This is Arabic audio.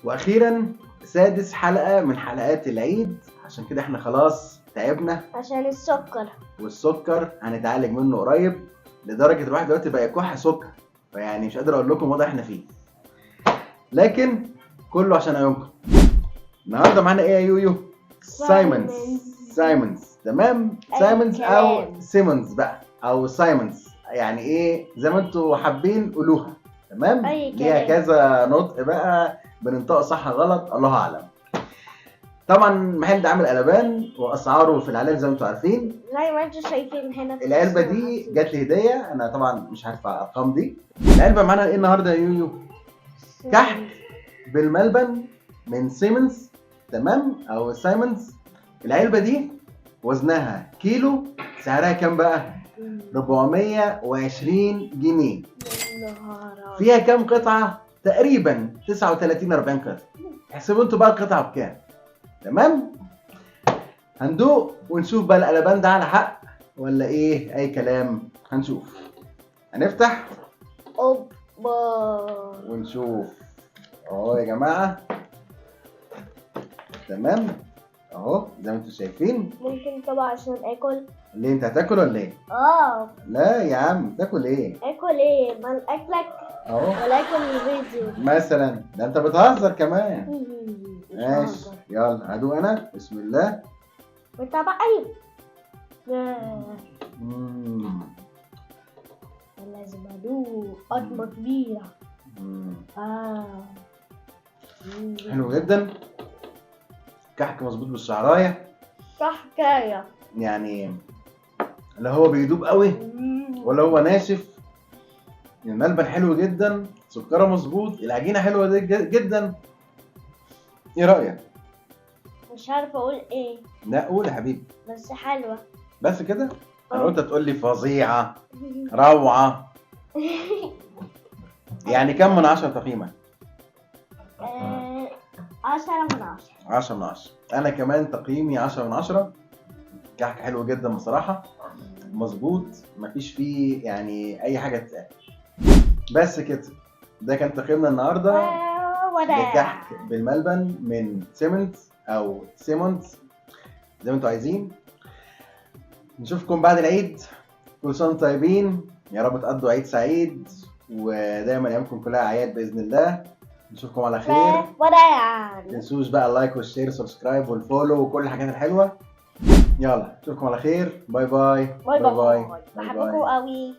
واخيرا سادس حلقة من حلقات العيد، عشان كده احنا خلاص تعبنا عشان السكر. والسكر هنتعالج منه قريب، لدرجة الواحد دلوقتي بقى يكح سكر، فيعني مش قادر اقول لكم وضع احنا فيه، لكن كله عشان عيونكم. النهارده معانا ايه يا يويو؟ سايمونز تمام. سايمونز او سيمونز بقى او سايمونز، يعني ايه زي ما انتوا حابين قولوها، تمام. ليها كذا نطق بقى، بننطق صح غلط الله اعلم. طبعا المحل ده عامل قلبان واسعاره في العلن زي ما انتوا عارفين، زي ما انتوا شايفين هنا. العلبه دي جات لي هديه، انا طبعا مش هدفع الارقام دي. العلبه معانا ايه النهارده يا يويو؟ كحك بالملبن من سيمونز، تمام، او سايمونز. العلبه دي وزنها كيلو، سعرها كام بقى؟ 420 جنيه. فيها كام قطعه؟ تقريبا 39 40 قطعه. احسبوا انتوا بقى القطعه بكام، تمام. هندوق ونشوف بقى القلبان ده على حق ولا ايه اي كلام. هنشوف، هنفتح اوبا ونشوف اهو يا جماعه، تمام اهو زي ما انتوا شايفين. ممكن طبعا عشان اكل. ليه انت هتاكل ولا ايه؟ لا يا عم، تاكل ايه؟ اكل ايه؟ ما اكلك اهو ولا اكل الفيديو مثلا. ده انت بتهزر كمان. ماشي يلا هدوق انا، بسم الله. وطبعا ايوه لازم ادوق قطمه كبيره. حلو جدا، كحك مظبوط بالشعرايه، صح حكايه. يعني لا هو بيدوب قوي ولا هو ناشف. الملبن حلو جدا، سكره مظبوط، العجينه حلوه جدا. ايه رايك؟ مش عارفه اقول ايه. لا قول يا حبيبي. بس حلوه. بس كده؟ انا قلت تقول لي فظيعه روعه. يعني كم من 10 تقييمك؟ 10/10. 10/10. انا كمان تقييمي 10/10. كحك حلو جدا بصراحه، مظبوط، مفيش فيه يعني اي حاجه تتقال. بس كده، ده كان تقييمنا النهارده لكحك بالملبن من سيمونز او سيمونز زي ما انتوا عايزين. نشوفكم بعد العيد، كل سنه وانتم طيبين، يا رب تقضوا عيد سعيد ودايما ايامكم كلها اعياد باذن الله. نشوفكم على خير. ما تنسوش بقى اللايك والشير والسبسكرايب والفولو وكل الحاجات الحلوه. يلا نشوفكم على خير. باي باي باي باي. بحبكم قوي.